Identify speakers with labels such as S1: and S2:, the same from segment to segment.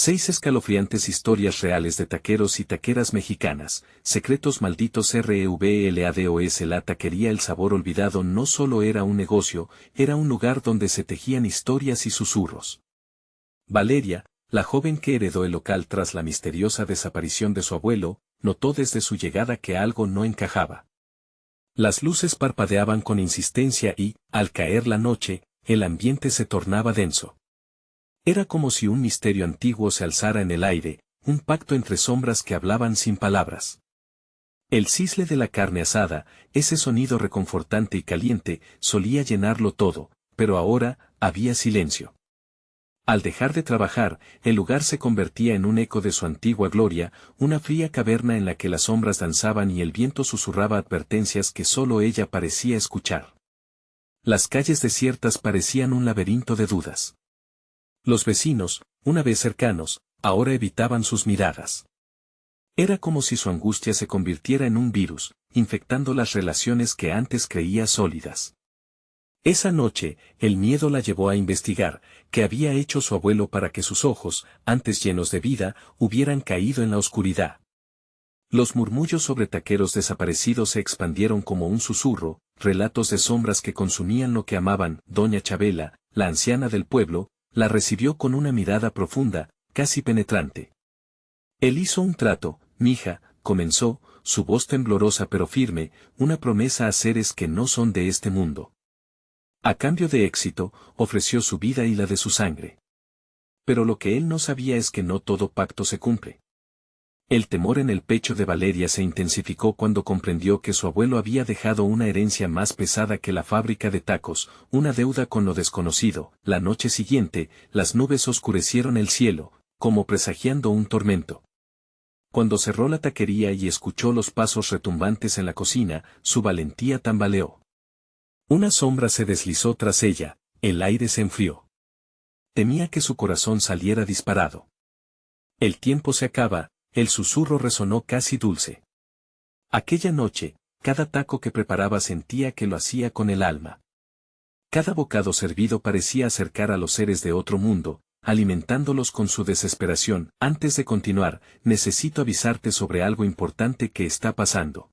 S1: 6 escalofriantes historias reales de taqueros y taqueras mexicanas, secretos malditos REVLADOS. La taquería El Sabor Olvidado no solo era un negocio, era un lugar donde se tejían historias y susurros. Valeria, la joven que heredó el local tras la misteriosa desaparición de su abuelo, notó desde su llegada que algo no encajaba. Las luces parpadeaban con insistencia y, al caer la noche, el ambiente se tornaba denso. Era como si un misterio antiguo se alzara en el aire, un pacto entre sombras que hablaban sin palabras. El cisle de la carne asada, ese sonido reconfortante y caliente, solía llenarlo todo, pero ahora, había silencio. Al dejar de trabajar, el lugar se convertía en un eco de su antigua gloria, una fría caverna en la que las sombras danzaban y el viento susurraba advertencias que solo ella parecía escuchar. Las calles desiertas parecían un laberinto de dudas. Los vecinos, una vez cercanos, ahora evitaban sus miradas. Era como si su angustia se convirtiera en un virus, infectando las relaciones que antes creía sólidas. Esa noche, el miedo la llevó a investigar qué había hecho su abuelo para que sus ojos, antes llenos de vida, hubieran caído en la oscuridad. Los murmullos sobre taqueros desaparecidos se expandieron como un susurro, relatos de sombras que consumían lo que amaban. Doña Chabela, la anciana del pueblo, la recibió con una mirada profunda, casi penetrante. Él hizo un trato, mija, comenzó, su voz temblorosa pero firme, una promesa a seres que no son de este mundo. A cambio de éxito, ofreció su vida y la de su sangre. Pero lo que él no sabía es que no todo pacto se cumple. El temor en el pecho de Valeria se intensificó cuando comprendió que su abuelo había dejado una herencia más pesada que la fábrica de tacos, una deuda con lo desconocido. La noche siguiente, las nubes oscurecieron el cielo, como presagiando un tormento. Cuando cerró la taquería y escuchó los pasos retumbantes en la cocina, su valentía tambaleó. Una sombra se deslizó tras ella, el aire se enfrió. Temía que su corazón saliera disparado. El tiempo se acaba, el susurro resonó casi dulce. Aquella noche, cada taco que preparaba sentía que lo hacía con el alma. Cada bocado servido parecía acercar a los seres de otro mundo, alimentándolos con su desesperación. Antes de continuar, necesito avisarte sobre algo importante que está pasando.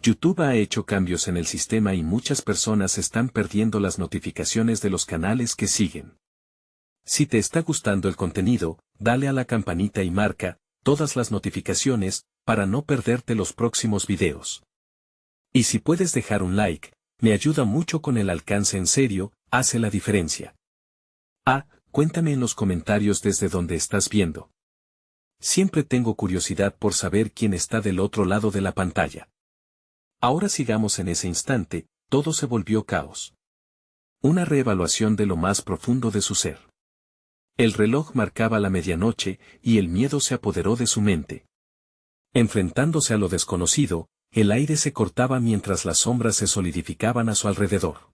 S1: YouTube ha hecho cambios en el sistema y muchas personas están perdiendo las notificaciones de los canales que siguen. Si te está gustando el contenido, dale a la campanita y marca todas las notificaciones para no perderte los próximos videos. Y si puedes dejar un like, me ayuda mucho con el alcance. En serio, hace la diferencia. Cuéntame en los comentarios desde donde estás viendo. Siempre tengo curiosidad por saber quién está del otro lado de la pantalla. Ahora sigamos. En ese instante, todo se volvió caos. Una reevaluación de lo más profundo de su ser. El reloj marcaba la medianoche, y el miedo se apoderó de su mente. Enfrentándose a lo desconocido, el aire se cortaba mientras las sombras se solidificaban a su alrededor.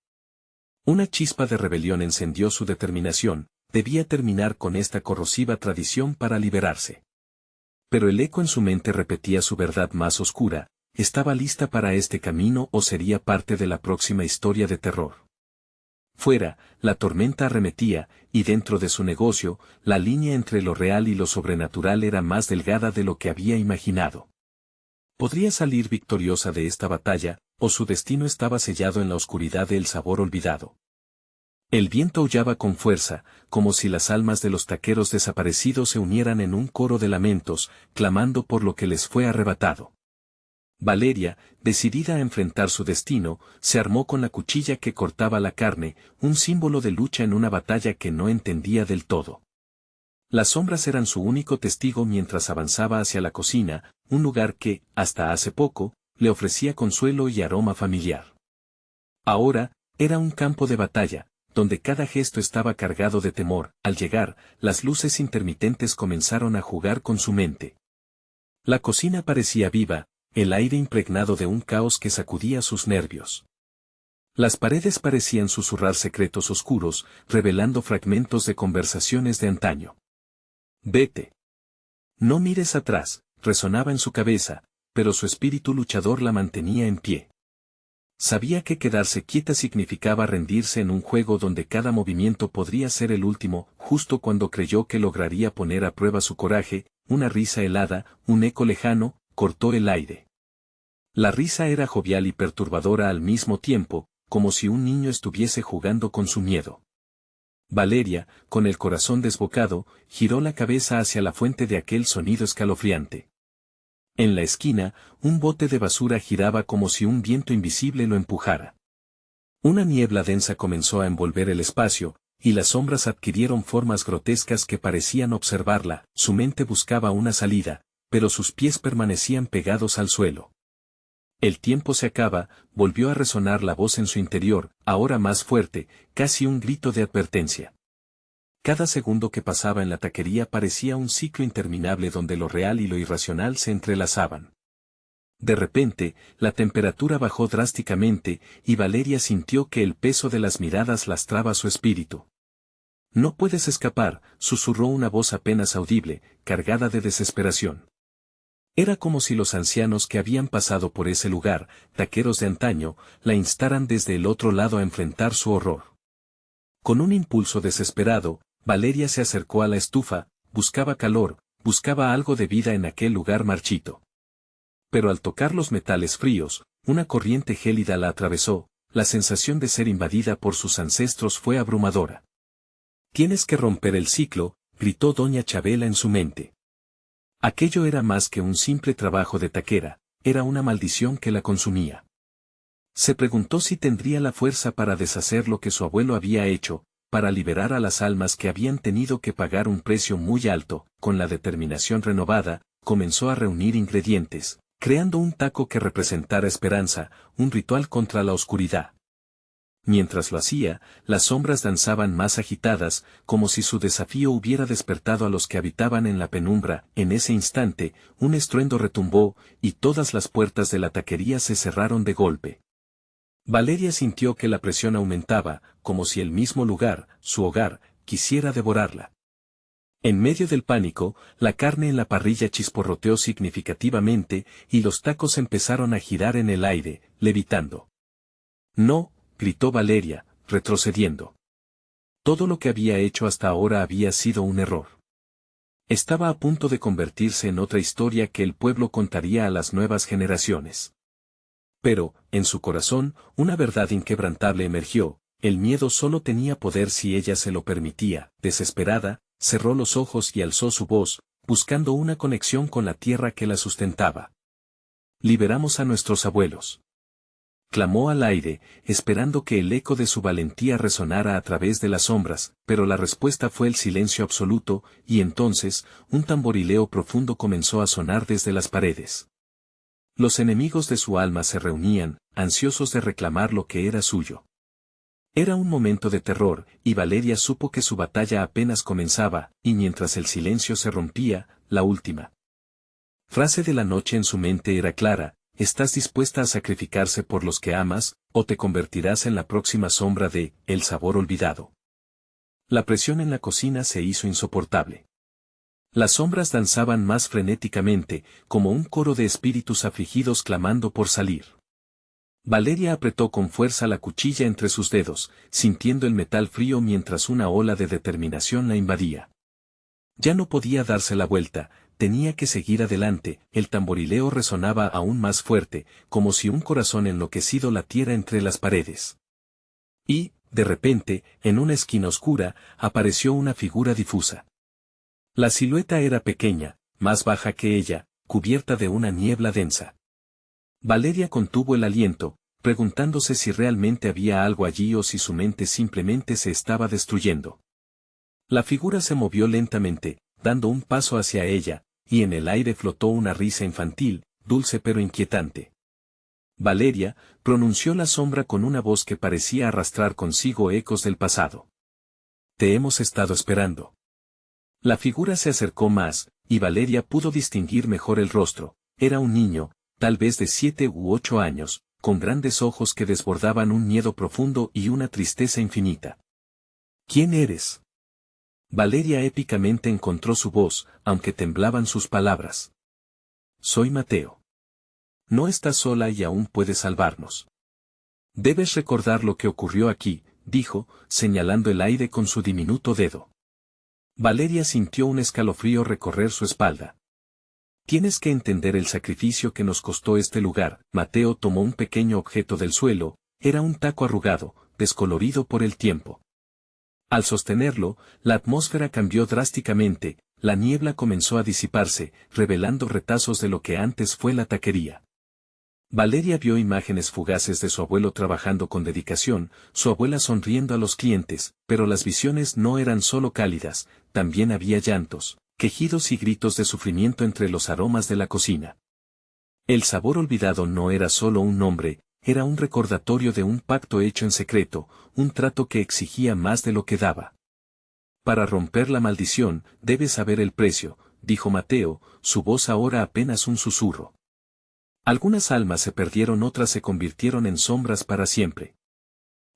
S1: Una chispa de rebelión encendió su determinación, debía terminar con esta corrosiva tradición para liberarse. Pero el eco en su mente repetía su verdad más oscura: ¿estaba lista para este camino o sería parte de la próxima historia de terror? Fuera, la tormenta arremetía, y dentro de su negocio, la línea entre lo real y lo sobrenatural era más delgada de lo que había imaginado. Podría salir victoriosa de esta batalla, o su destino estaba sellado en la oscuridad del sabor olvidado. El viento aullaba con fuerza, como si las almas de los taqueros desaparecidos se unieran en un coro de lamentos, clamando por lo que les fue arrebatado. Valeria, decidida a enfrentar su destino, se armó con la cuchilla que cortaba la carne, un símbolo de lucha en una batalla que no entendía del todo. Las sombras eran su único testigo mientras avanzaba hacia la cocina, un lugar que, hasta hace poco, le ofrecía consuelo y aroma familiar. Ahora, era un campo de batalla, donde cada gesto estaba cargado de temor. Al llegar, las luces intermitentes comenzaron a jugar con su mente. La cocina parecía viva, el aire impregnado de un caos que sacudía sus nervios. Las paredes parecían susurrar secretos oscuros, revelando fragmentos de conversaciones de antaño. «Vete. No mires atrás», resonaba en su cabeza, pero su espíritu luchador la mantenía en pie. Sabía que quedarse quieta significaba rendirse en un juego donde cada movimiento podría ser el último. Justo cuando creyó que lograría poner a prueba su coraje, una risa helada, un eco lejano, cortó el aire. La risa era jovial y perturbadora al mismo tiempo, como si un niño estuviese jugando con su miedo. Valeria, con el corazón desbocado, giró la cabeza hacia la fuente de aquel sonido escalofriante. En la esquina, un bote de basura giraba como si un viento invisible lo empujara. Una niebla densa comenzó a envolver el espacio, y las sombras adquirieron formas grotescas que parecían observarla. Su mente buscaba una salida, pero sus pies permanecían pegados al suelo. El tiempo se acaba, volvió a resonar la voz en su interior, ahora más fuerte, casi un grito de advertencia. Cada segundo que pasaba en la taquería parecía un ciclo interminable donde lo real y lo irracional se entrelazaban. De repente, la temperatura bajó drásticamente, y Valeria sintió que el peso de las miradas lastraba su espíritu. «No puedes escapar», susurró una voz apenas audible, cargada de desesperación. Era como si los ancianos que habían pasado por ese lugar, taqueros de antaño, la instaran desde el otro lado a enfrentar su horror. Con un impulso desesperado, Valeria se acercó a la estufa, buscaba calor, buscaba algo de vida en aquel lugar marchito. Pero al tocar los metales fríos, una corriente gélida la atravesó, la sensación de ser invadida por sus ancestros fue abrumadora. «Tienes que romper el ciclo», gritó doña Chabela en su mente. Aquello era más que un simple trabajo de taquera, era una maldición que la consumía. Se preguntó si tendría la fuerza para deshacer lo que su abuelo había hecho, para liberar a las almas que habían tenido que pagar un precio muy alto. Con la determinación renovada, comenzó a reunir ingredientes, creando un taco que representara esperanza, un ritual contra la oscuridad. Mientras lo hacía, las sombras danzaban más agitadas, como si su desafío hubiera despertado a los que habitaban en la penumbra. En ese instante, un estruendo retumbó, y todas las puertas de la taquería se cerraron de golpe. Valeria sintió que la presión aumentaba, como si el mismo lugar, su hogar, quisiera devorarla. En medio del pánico, la carne en la parrilla chisporroteó significativamente, y los tacos empezaron a girar en el aire, levitando. «No», gritó Valeria, retrocediendo. Todo lo que había hecho hasta ahora había sido un error. Estaba a punto de convertirse en otra historia que el pueblo contaría a las nuevas generaciones. Pero, en su corazón, una verdad inquebrantable emergió: el miedo solo tenía poder si ella se lo permitía. Desesperada, cerró los ojos y alzó su voz, buscando una conexión con la tierra que la sustentaba. «Liberamos a nuestros abuelos», clamó al aire, esperando que el eco de su valentía resonara a través de las sombras, pero la respuesta fue el silencio absoluto, y entonces, un tamborileo profundo comenzó a sonar desde las paredes. Los enemigos de su alma se reunían, ansiosos de reclamar lo que era suyo. Era un momento de terror, y Valeria supo que su batalla apenas comenzaba, y mientras el silencio se rompía, la última frase de la noche en su mente era clara: ¿estás dispuesta a sacrificarse por los que amas, o te convertirás en la próxima sombra de El sabor olvidado? La presión en la cocina se hizo insoportable. Las sombras danzaban más frenéticamente, como un coro de espíritus afligidos clamando por salir. Valeria apretó con fuerza la cuchilla entre sus dedos, sintiendo el metal frío mientras una ola de determinación la invadía. Ya no podía darse la vuelta, tenía que seguir adelante. El tamborileo resonaba aún más fuerte, como si un corazón enloquecido latiera entre las paredes. Y, de repente, en una esquina oscura, apareció una figura difusa. La silueta era pequeña, más baja que ella, cubierta de una niebla densa. Valeria contuvo el aliento, preguntándose si realmente había algo allí o si su mente simplemente se estaba destruyendo. La figura se movió lentamente, dando un paso hacia ella, y en el aire flotó una risa infantil, dulce pero inquietante. «Valeria», pronunció la sombra con una voz que parecía arrastrar consigo ecos del pasado. «Te hemos estado esperando». La figura se acercó más, y Valeria pudo distinguir mejor el rostro. Era un niño, tal vez de 7 u 8 años, con grandes ojos que desbordaban un miedo profundo y una tristeza infinita. «¿Quién eres?». Valeria épicamente encontró su voz, aunque temblaban sus palabras. «Soy Mateo. No estás sola y aún puedes salvarnos». Debes recordar lo que ocurrió aquí, dijo, señalando el aire con su diminuto dedo. Valeria sintió un escalofrío recorrer su espalda. Tienes que entender el sacrificio que nos costó este lugar. Mateo tomó un pequeño objeto del suelo, era un taco arrugado, descolorido por el tiempo. Al sostenerlo, la atmósfera cambió drásticamente, la niebla comenzó a disiparse, revelando retazos de lo que antes fue la taquería. Valeria vio imágenes fugaces de su abuelo trabajando con dedicación, su abuela sonriendo a los clientes, pero las visiones no eran solo cálidas, también había llantos, quejidos y gritos de sufrimiento entre los aromas de la cocina. El sabor olvidado no era solo un nombre, era un recordatorio de un pacto hecho en secreto, un trato que exigía más de lo que daba. Para romper la maldición, debes saber el precio, dijo Mateo, su voz ahora apenas un susurro. Algunas almas se perdieron, otras se convirtieron en sombras para siempre.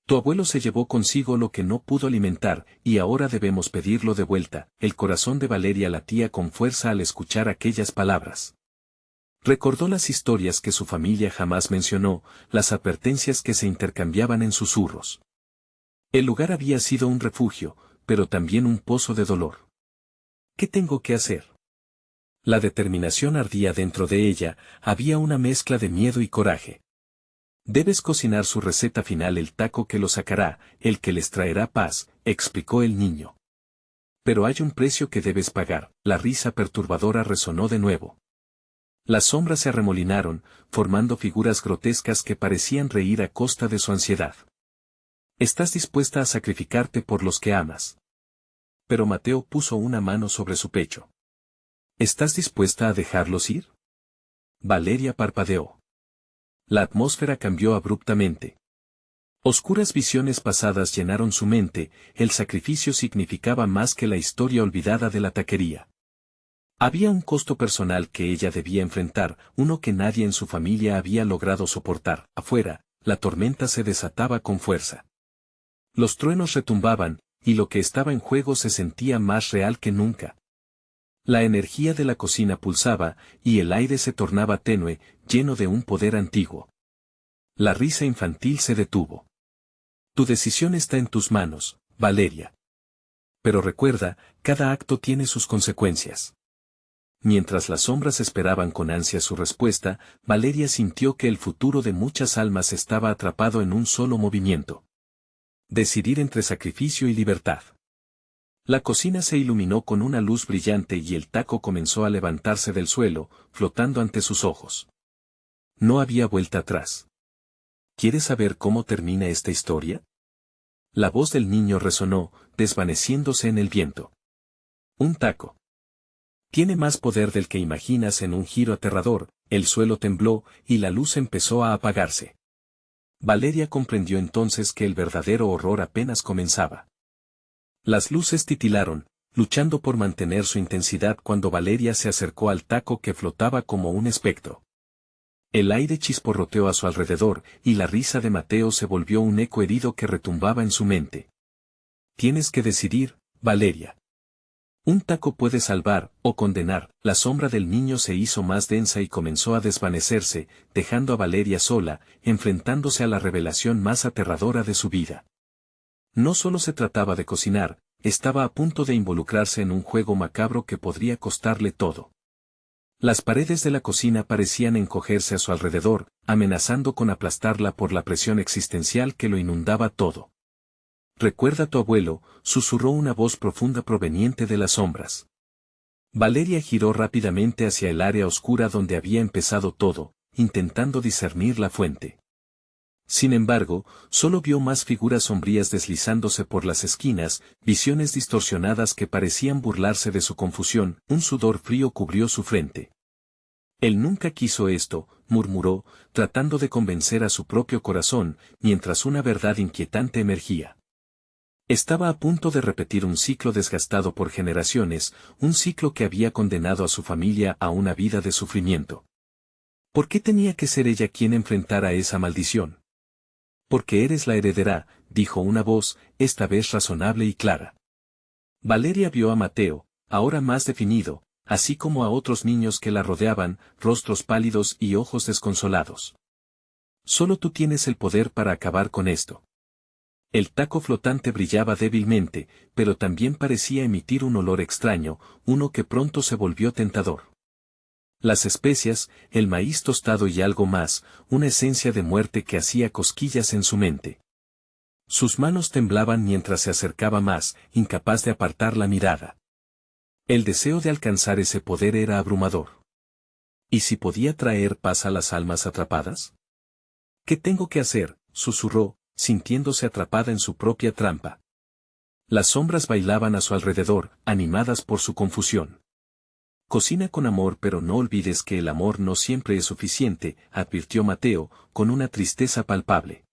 S1: Tu abuelo se llevó consigo lo que no pudo alimentar, y ahora debemos pedirlo de vuelta. El corazón de Valeria latía con fuerza al escuchar aquellas palabras. Recordó las historias que su familia jamás mencionó, las advertencias que se intercambiaban en susurros. El lugar había sido un refugio, pero también un pozo de dolor. ¿Qué tengo que hacer? La determinación ardía dentro de ella, había una mezcla de miedo y coraje. Debes cocinar su receta final, el taco que lo sacará, el que les traerá paz, explicó el niño. Pero hay un precio que debes pagar, la risa perturbadora resonó de nuevo. Las sombras se arremolinaron, formando figuras grotescas que parecían reír a costa de su ansiedad. ¿Estás dispuesta a sacrificarte por los que amas? Pero Mateo puso una mano sobre su pecho. ¿Estás dispuesta a dejarlos ir? Valeria parpadeó. La atmósfera cambió abruptamente. Oscuras visiones pasadas llenaron su mente, el sacrificio significaba más que la historia olvidada de la taquería. Había un costo personal que ella debía enfrentar, uno que nadie en su familia había logrado soportar. Afuera, la tormenta se desataba con fuerza. Los truenos retumbaban, y lo que estaba en juego se sentía más real que nunca. La energía de la cocina pulsaba, y el aire se tornaba tenue, lleno de un poder antiguo. La risa infantil se detuvo. Tu decisión está en tus manos, Valeria. Pero recuerda, cada acto tiene sus consecuencias. Mientras las sombras esperaban con ansia su respuesta, Valeria sintió que el futuro de muchas almas estaba atrapado en un solo movimiento. Decidir entre sacrificio y libertad. La cocina se iluminó con una luz brillante y el taco comenzó a levantarse del suelo, flotando ante sus ojos. No había vuelta atrás. ¿Quieres saber cómo termina esta historia? La voz del niño resonó, desvaneciéndose en el viento. Un taco. Tiene más poder del que imaginas. En un giro aterrador, el suelo tembló y la luz empezó a apagarse. Valeria comprendió entonces que el verdadero horror apenas comenzaba. Las luces titilaron, luchando por mantener su intensidad cuando Valeria se acercó al taco que flotaba como un espectro. El aire chisporroteó a su alrededor, y la risa de Mateo se volvió un eco herido que retumbaba en su mente. Tienes que decidir, Valeria. Un taco puede salvar, o condenar. La sombra del niño se hizo más densa y comenzó a desvanecerse, dejando a Valeria sola, enfrentándose a la revelación más aterradora de su vida. No solo se trataba de cocinar, estaba a punto de involucrarse en un juego macabro que podría costarle todo. Las paredes de la cocina parecían encogerse a su alrededor, amenazando con aplastarla por la presión existencial que lo inundaba todo. Recuerda a tu abuelo, susurró una voz profunda proveniente de las sombras. Valeria giró rápidamente hacia el área oscura donde había empezado todo, intentando discernir la fuente. Sin embargo, solo vio más figuras sombrías deslizándose por las esquinas, visiones distorsionadas que parecían burlarse de su confusión. Un sudor frío cubrió su frente. Él nunca quiso esto, murmuró, tratando de convencer a su propio corazón, mientras una verdad inquietante emergía. Estaba a punto de repetir un ciclo desgastado por generaciones, un ciclo que había condenado a su familia a una vida de sufrimiento. ¿Por qué tenía que ser ella quien enfrentara esa maldición? Porque eres la heredera, dijo una voz, esta vez razonable y clara. Valeria vio a Mateo, ahora más definido, así como a otros niños que la rodeaban, rostros pálidos y ojos desconsolados. Solo tú tienes el poder para acabar con esto. El taco flotante brillaba débilmente, pero también parecía emitir un olor extraño, uno que pronto se volvió tentador. Las especias, el maíz tostado y algo más, una esencia de muerte que hacía cosquillas en su mente. Sus manos temblaban mientras se acercaba más, incapaz de apartar la mirada. El deseo de alcanzar ese poder era abrumador. ¿Y si podía traer paz a las almas atrapadas? ¿Qué tengo que hacer?, susurró, sintiéndose atrapada en su propia trampa. Las sombras bailaban a su alrededor, animadas por su confusión. Cocina con amor, pero no olvides que el amor no siempre es suficiente, advirtió Mateo, con una tristeza palpable.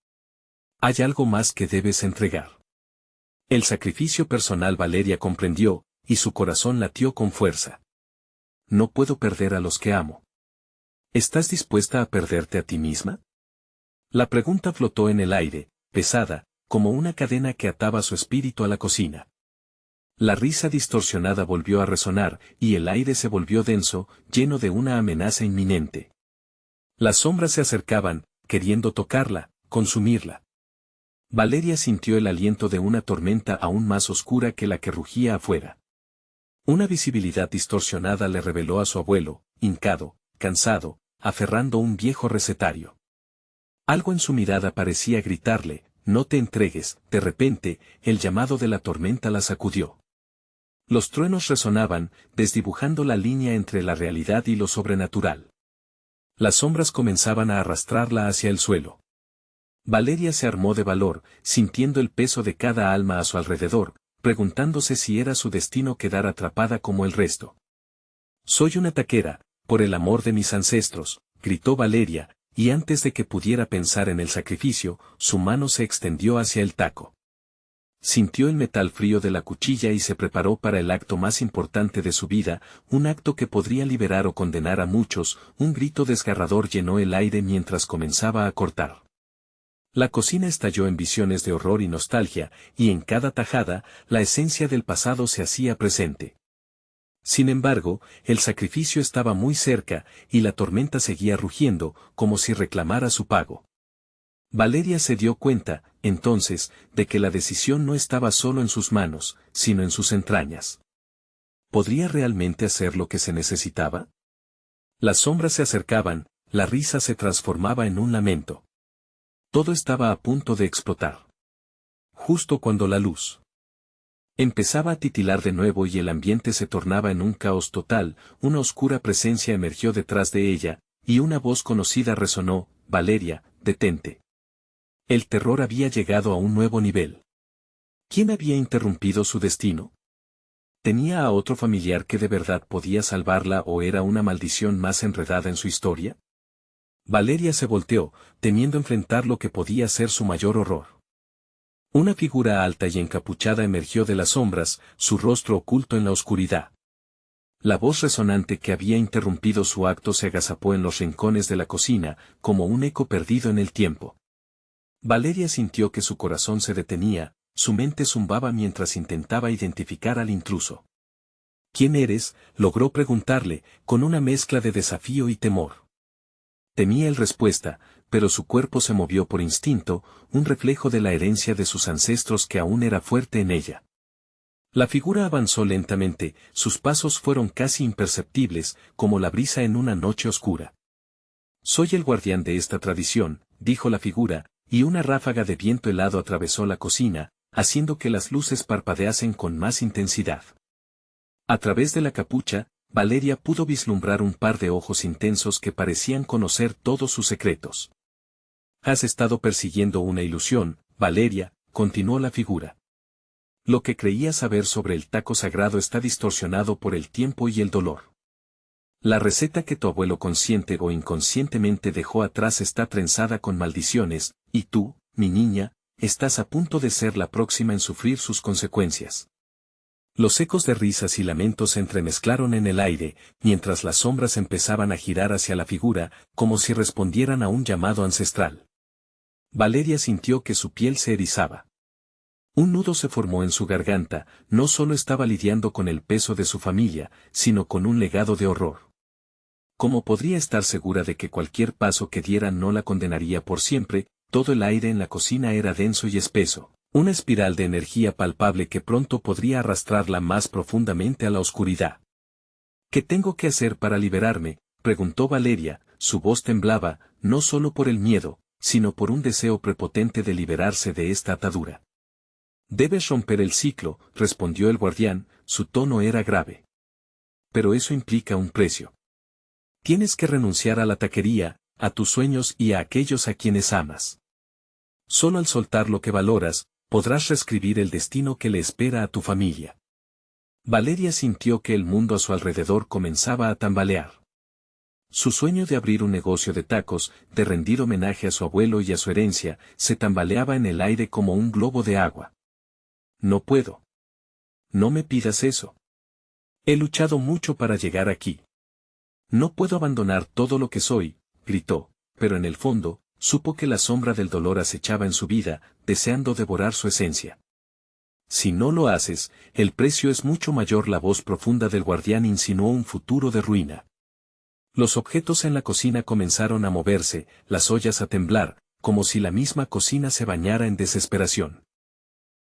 S1: Hay algo más que debes entregar. El sacrificio personal. Valeria comprendió, y su corazón latió con fuerza. No puedo perder a los que amo. ¿Estás dispuesta a perderte a ti misma? La pregunta flotó en el aire, pesada, como una cadena que ataba su espíritu a la cocina. La risa distorsionada volvió a resonar, y el aire se volvió denso, lleno de una amenaza inminente. Las sombras se acercaban, queriendo tocarla, consumirla. Valeria sintió el aliento de una tormenta aún más oscura que la que rugía afuera. Una visibilidad distorsionada le reveló a su abuelo, hincado, cansado, aferrando un viejo recetario. Algo en su mirada parecía gritarle, no te entregues. De repente, el llamado de la tormenta la sacudió. Los truenos resonaban, desdibujando la línea entre la realidad y lo sobrenatural. Las sombras comenzaban a arrastrarla hacia el suelo. Valeria se armó de valor, sintiendo el peso de cada alma a su alrededor, preguntándose si era su destino quedar atrapada como el resto. Soy una taquera, por el amor de mis ancestros, gritó Valeria, y antes de que pudiera pensar en el sacrificio, su mano se extendió hacia el taco. Sintió el metal frío de la cuchilla y se preparó para el acto más importante de su vida, un acto que podría liberar o condenar a muchos. Un grito desgarrador llenó el aire mientras comenzaba a cortar. La cocina estalló en visiones de horror y nostalgia, y en cada tajada, la esencia del pasado se hacía presente. Sin embargo, el sacrificio estaba muy cerca, y la tormenta seguía rugiendo, como si reclamara su pago. Valeria se dio cuenta, entonces, de que la decisión no estaba solo en sus manos, sino en sus entrañas. ¿Podría realmente hacer lo que se necesitaba? Las sombras se acercaban, la risa se transformaba en un lamento. Todo estaba a punto de explotar. Justo cuando la luz empezaba a titilar de nuevo y el ambiente se tornaba en un caos total, una oscura presencia emergió detrás de ella, y una voz conocida resonó, Valeria, detente. El terror había llegado a un nuevo nivel. ¿Quién había interrumpido su destino? ¿Tenía a otro familiar que de verdad podía salvarla o era una maldición más enredada en su historia? Valeria se volteó, temiendo enfrentar lo que podía ser su mayor horror. Una figura alta y encapuchada emergió de las sombras, su rostro oculto en la oscuridad. La voz resonante que había interrumpido su acto se agazapó en los rincones de la cocina, como un eco perdido en el tiempo. Valeria sintió que su corazón se detenía, su mente zumbaba mientras intentaba identificar al intruso. ¿Quién eres?, logró preguntarle, con una mezcla de desafío y temor. Temía el respuesta, pero su cuerpo se movió por instinto, un reflejo de la herencia de sus ancestros que aún era fuerte en ella. La figura avanzó lentamente, sus pasos fueron casi imperceptibles, como la brisa en una noche oscura. Soy el guardián de esta tradición, dijo la figura, y una ráfaga de viento helado atravesó la cocina, haciendo que las luces parpadeasen con más intensidad. A través de la capucha, Valeria pudo vislumbrar un par de ojos intensos que parecían conocer todos sus secretos. Has estado persiguiendo una ilusión, Valeria, continuó la figura. Lo que creías saber sobre el taco sagrado está distorsionado por el tiempo y el dolor. La receta que tu abuelo consciente o inconscientemente dejó atrás está trenzada con maldiciones, y tú, mi niña, estás a punto de ser la próxima en sufrir sus consecuencias. Los ecos de risas y lamentos se entremezclaron en el aire, mientras las sombras empezaban a girar hacia la figura, como si respondieran a un llamado ancestral. Valeria sintió que su piel se erizaba. Un nudo se formó en su garganta, no solo estaba lidiando con el peso de su familia, sino con un legado de horror. ¿Cómo podría estar segura de que cualquier paso que diera no la condenaría por siempre? Todo el aire en la cocina era denso y espeso, una espiral de energía palpable que pronto podría arrastrarla más profundamente a la oscuridad. ¿Qué tengo que hacer para liberarme?, preguntó Valeria, su voz temblaba, no solo por el miedo, sino por un deseo prepotente de liberarse de esta atadura. Debes romper el ciclo, respondió el guardián, su tono era grave. Pero eso implica un precio. Tienes que renunciar a la taquería, a tus sueños y a aquellos a quienes amas. Solo al soltar lo que valoras, podrás reescribir el destino que le espera a tu familia. Valeria sintió que el mundo a su alrededor comenzaba a tambalear. Su sueño de abrir un negocio de tacos, de rendir homenaje a su abuelo y a su herencia, se tambaleaba en el aire como un globo de agua. No puedo. No me pidas eso. He luchado mucho para llegar aquí. No puedo abandonar todo lo que soy, gritó, pero en el fondo, supo que la sombra del dolor acechaba en su vida, deseando devorar su esencia. Si no lo haces, el precio es mucho mayor. La voz profunda del guardián insinuó un futuro de ruina. Los objetos en la cocina comenzaron a moverse, las ollas a temblar, como si la misma cocina se bañara en desesperación.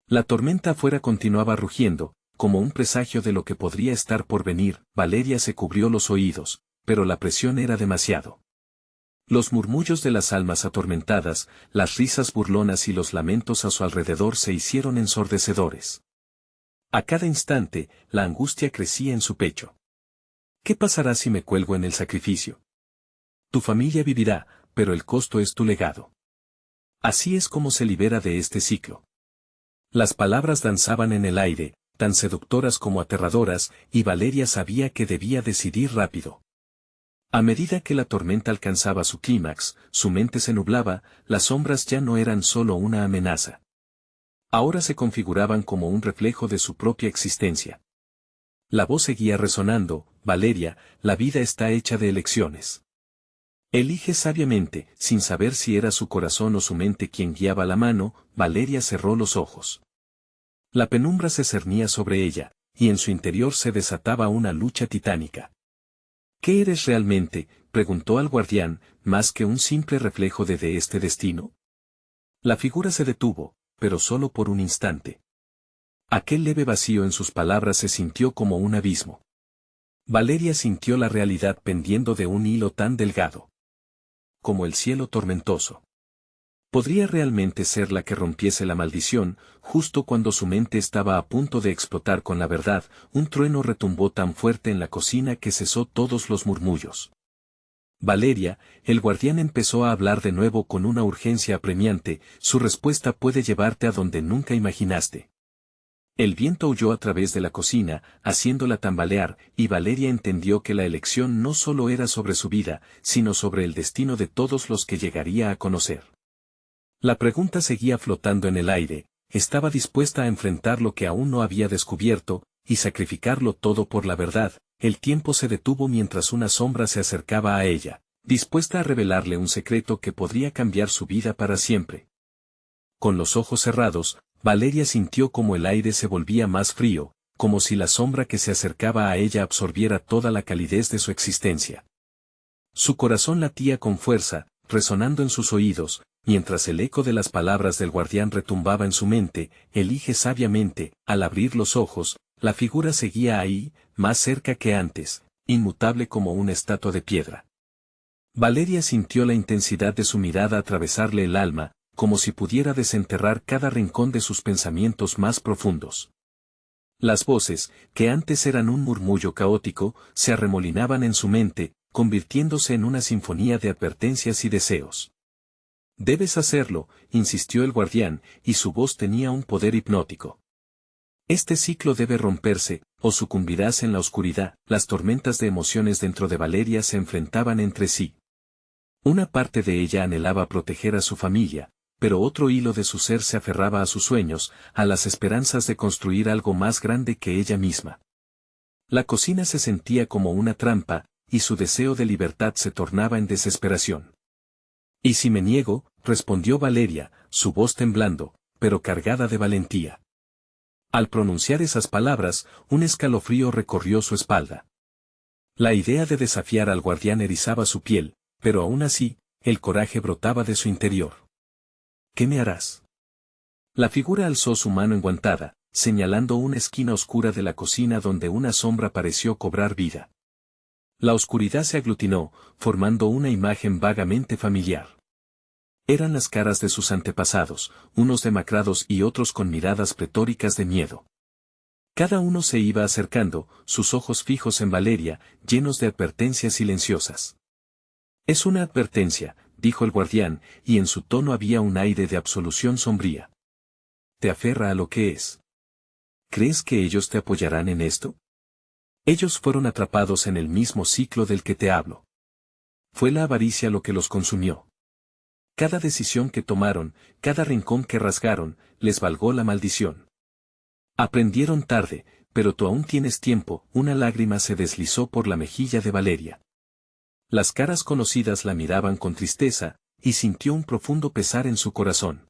S1: La tormenta afuera continuaba rugiendo, como un presagio de lo que podría estar por venir. Valeria se cubrió los oídos, pero la presión era demasiado. Los murmullos de las almas atormentadas, las risas burlonas y los lamentos a su alrededor se hicieron ensordecedores. A cada instante, la angustia crecía en su pecho. ¿Qué pasará si me cuelgo en el sacrificio? Tu familia vivirá, pero el costo es tu legado. Así es como se libera de este ciclo. Las palabras danzaban en el aire, tan seductoras como aterradoras, y Valeria sabía que debía decidir rápido. A medida que la tormenta alcanzaba su clímax, su mente se nublaba, las sombras ya no eran solo una amenaza. Ahora se configuraban como un reflejo de su propia existencia. La voz seguía resonando: Valeria, la vida está hecha de elecciones. Elige sabiamente. Sin saber si era su corazón o su mente quien guiaba la mano, Valeria cerró los ojos. La penumbra se cernía sobre ella, y en su interior se desataba una lucha titánica. ¿Qué eres realmente?, preguntó al guardián, más que un simple reflejo de este destino. La figura se detuvo, pero solo por un instante. Aquel leve vacío en sus palabras se sintió como un abismo. Valeria sintió la realidad pendiendo de un hilo tan delgado como el cielo tormentoso. ¿Podría realmente ser la que rompiese la maldición? Justo cuando su mente estaba a punto de explotar con la verdad, un trueno retumbó tan fuerte en la cocina que cesó todos los murmullos. Valeria, el guardián empezó a hablar de nuevo con una urgencia apremiante: su respuesta puede llevarte a donde nunca imaginaste. El viento huyó a través de la cocina, haciéndola tambalear, y Valeria entendió que la elección no solo era sobre su vida, sino sobre el destino de todos los que llegaría a conocer. La pregunta seguía flotando en el aire: estaba dispuesta a enfrentar lo que aún no había descubierto, y sacrificarlo todo por la verdad. El tiempo se detuvo mientras una sombra se acercaba a ella, dispuesta a revelarle un secreto que podría cambiar su vida para siempre. Con los ojos cerrados, Valeria sintió como el aire se volvía más frío, como si la sombra que se acercaba a ella absorbiera toda la calidez de su existencia. Su corazón latía con fuerza, resonando en sus oídos, mientras el eco de las palabras del guardián retumbaba en su mente: elige sabiamente. Al abrir los ojos, la figura seguía ahí, más cerca que antes, inmutable como una estatua de piedra. Valeria sintió la intensidad de su mirada atravesarle el alma, como si pudiera desenterrar cada rincón de sus pensamientos más profundos. Las voces, que antes eran un murmullo caótico, se arremolinaban en su mente, convirtiéndose en una sinfonía de advertencias y deseos. Debes hacerlo, insistió el guardián, y su voz tenía un poder hipnótico. Este ciclo debe romperse, o sucumbirás en la oscuridad. Las tormentas de emociones dentro de Valeria se enfrentaban entre sí. Una parte de ella anhelaba proteger a su familia, pero otro hilo de su ser se aferraba a sus sueños, a las esperanzas de construir algo más grande que ella misma. La cocina se sentía como una trampa, y su deseo de libertad se tornaba en desesperación. «¿Y si me niego?», respondió Valeria, su voz temblando, pero cargada de valentía. Al pronunciar esas palabras, un escalofrío recorrió su espalda. La idea de desafiar al guardián erizaba su piel, pero aún así, el coraje brotaba de su interior. ¿Qué me harás? La figura alzó su mano enguantada, señalando una esquina oscura de la cocina donde una sombra pareció cobrar vida. La oscuridad se aglutinó, formando una imagen vagamente familiar. Eran las caras de sus antepasados, unos demacrados y otros con miradas pretóricas de miedo. Cada uno se iba acercando, sus ojos fijos en Valeria, llenos de advertencias silenciosas. Es una advertencia, dijo el guardián, y en su tono había un aire de absolución sombría. ¿Te aferra a lo que es? ¿Crees que ellos te apoyarán en esto? Ellos fueron atrapados en el mismo ciclo del que te hablo. Fue la avaricia lo que los consumió. Cada decisión que tomaron, cada rincón que rasgaron, les valgó la maldición. Aprendieron tarde, pero tú aún tienes tiempo. Una lágrima se deslizó por la mejilla de Valeria. Las caras conocidas la miraban con tristeza, y sintió un profundo pesar en su corazón.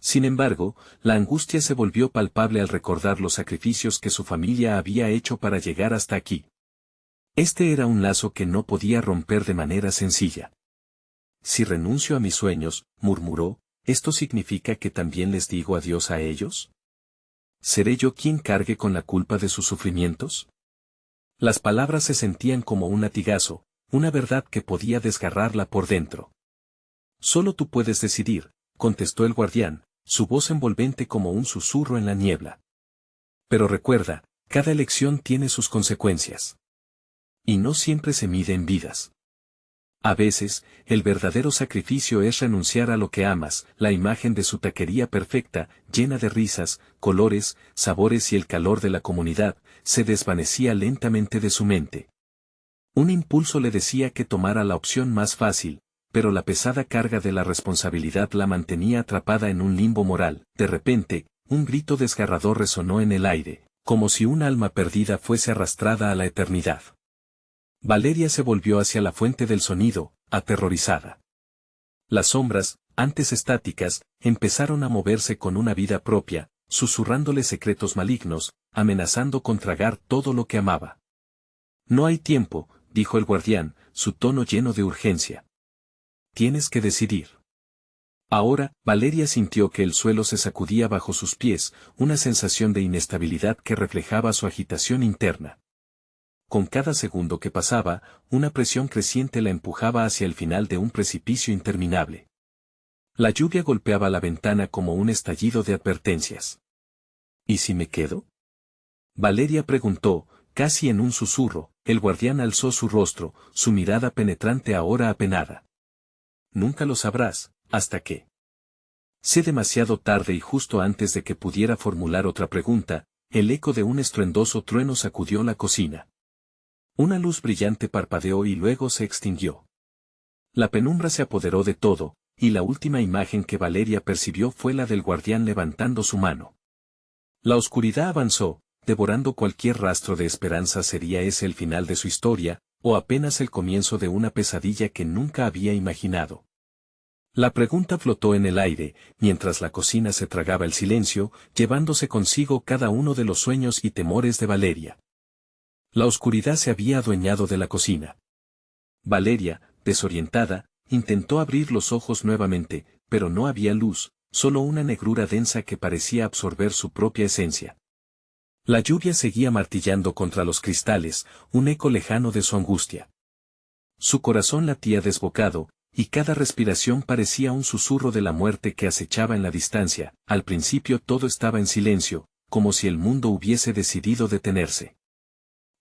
S1: Sin embargo, la angustia se volvió palpable al recordar los sacrificios que su familia había hecho para llegar hasta aquí. Este era un lazo que no podía romper de manera sencilla. Si renuncio a mis sueños, murmuró, ¿esto significa que también les digo adiós a ellos? ¿Seré yo quien cargue con la culpa de sus sufrimientos? Las palabras se sentían como un latigazo, una verdad que podía desgarrarla por dentro. Solo tú puedes decidir, contestó el guardián, su voz envolvente como un susurro en la niebla. Pero recuerda, cada elección tiene sus consecuencias. Y no siempre se mide en vidas. A veces, el verdadero sacrificio es renunciar a lo que amas. La imagen de su taquería perfecta, llena de risas, colores, sabores y el calor de la comunidad, se desvanecía lentamente de su mente. Un impulso le decía que tomara la opción más fácil, pero la pesada carga de la responsabilidad la mantenía atrapada en un limbo moral. De repente, un grito desgarrador resonó en el aire, como si un alma perdida fuese arrastrada a la eternidad. Valeria se volvió hacia la fuente del sonido, aterrorizada. Las sombras, antes estáticas, empezaron a moverse con una vida propia, susurrándole secretos malignos, amenazando con tragar todo lo que amaba. No hay tiempo, dijo el guardián, su tono lleno de urgencia. Tienes que decidir. Ahora, Valeria sintió que el suelo se sacudía bajo sus pies, una sensación de inestabilidad que reflejaba su agitación interna. Con cada segundo que pasaba, una presión creciente la empujaba hacia el final de un precipicio interminable. La lluvia golpeaba la ventana como un estallido de advertencias. ¿Y si me quedo? Valeria preguntó, casi en un susurro. El guardián alzó su rostro, su mirada penetrante ahora apenada. Nunca lo sabrás, hasta que. Sé demasiado tarde y justo antes de que pudiera formular otra pregunta, el eco de un estruendoso trueno sacudió la cocina. Una luz brillante parpadeó y luego se extinguió. La penumbra se apoderó de todo, y la última imagen que Valeria percibió fue la del guardián levantando su mano. La oscuridad avanzó, devorando cualquier rastro de esperanza. ¿Sería ese el final de su historia, o apenas el comienzo de una pesadilla que nunca había imaginado? La pregunta flotó en el aire, mientras la cocina se tragaba el silencio, llevándose consigo cada uno de los sueños y temores de Valeria. La oscuridad se había adueñado de la cocina. Valeria, desorientada, intentó abrir los ojos nuevamente, pero no había luz, solo una negrura densa que parecía absorber su propia esencia. La lluvia seguía martillando contra los cristales, un eco lejano de su angustia. Su corazón latía desbocado, y cada respiración parecía un susurro de la muerte que acechaba en la distancia. Al principio todo estaba en silencio, como si el mundo hubiese decidido detenerse.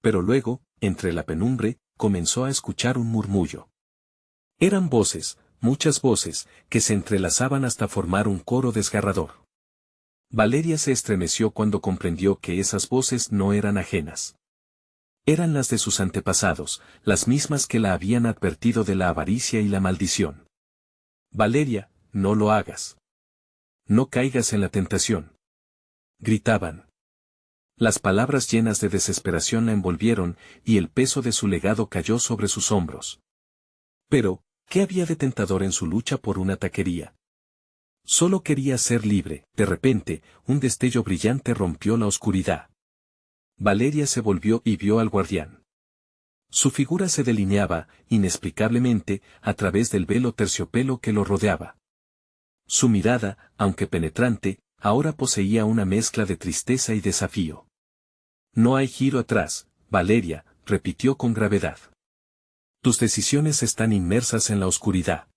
S1: Pero luego, entre la penumbre, comenzó a escuchar un murmullo. Eran voces, muchas voces, que se entrelazaban hasta formar un coro desgarrador. Valeria se estremeció cuando comprendió que esas voces no eran ajenas. Eran las de sus antepasados, las mismas que la habían advertido de la avaricia y la maldición. Valeria, no lo hagas. No caigas en la tentación. Gritaban. Las palabras llenas de desesperación la envolvieron, y el peso de su legado cayó sobre sus hombros. Pero, ¿qué había de tentador en su lucha por una taquería? Solo quería ser libre. De repente, un destello brillante rompió la oscuridad. Valeria se volvió y vio al guardián. Su figura se delineaba, inexplicablemente, a través del velo terciopelo que lo rodeaba. Su mirada, aunque penetrante, ahora poseía una mezcla de tristeza y desafío. No hay giro atrás, Valeria, repitió con gravedad. Tus decisiones están inmersas en la oscuridad.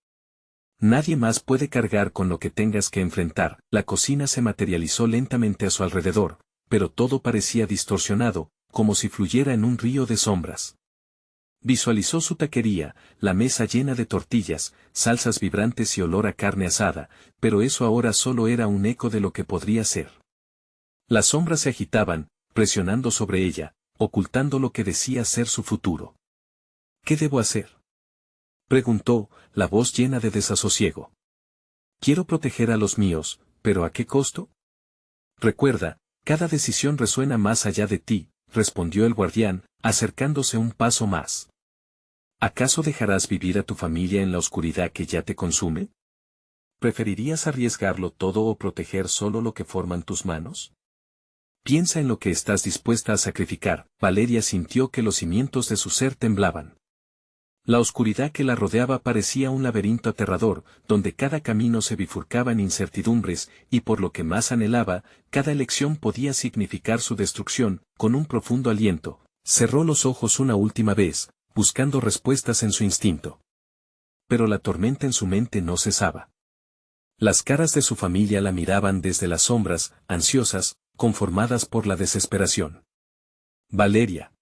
S1: Nadie más puede cargar con lo que tengas que enfrentar. La cocina se materializó lentamente a su alrededor, pero todo parecía distorsionado, como si fluyera en un río de sombras. Visualizó su taquería, la mesa llena de tortillas, salsas vibrantes y olor a carne asada, pero eso ahora solo era un eco de lo que podría ser. Las sombras se agitaban, presionando sobre ella, ocultando lo que decía ser su futuro. ¿Qué debo hacer?, preguntó, la voz llena de desasosiego. Quiero proteger a los míos, pero ¿a qué costo? Recuerda, cada decisión resuena más allá de ti, respondió el guardián, acercándose un paso más. ¿Acaso dejarás vivir a tu familia en la oscuridad que ya te consume? ¿Preferirías arriesgarlo todo o proteger solo lo que forman tus manos? Piensa en lo que estás dispuesta a sacrificar. Valeria sintió que los cimientos de su ser temblaban. La oscuridad que la rodeaba parecía un laberinto aterrador, donde cada camino se bifurcaba en incertidumbres, y por lo que más anhelaba, cada elección podía significar su destrucción. Con un profundo aliento, cerró los ojos una última vez, buscando respuestas en su instinto. Pero la tormenta en su mente no cesaba. Las caras de su familia la miraban desde las sombras, ansiosas, conformadas por la desesperación. Valeria.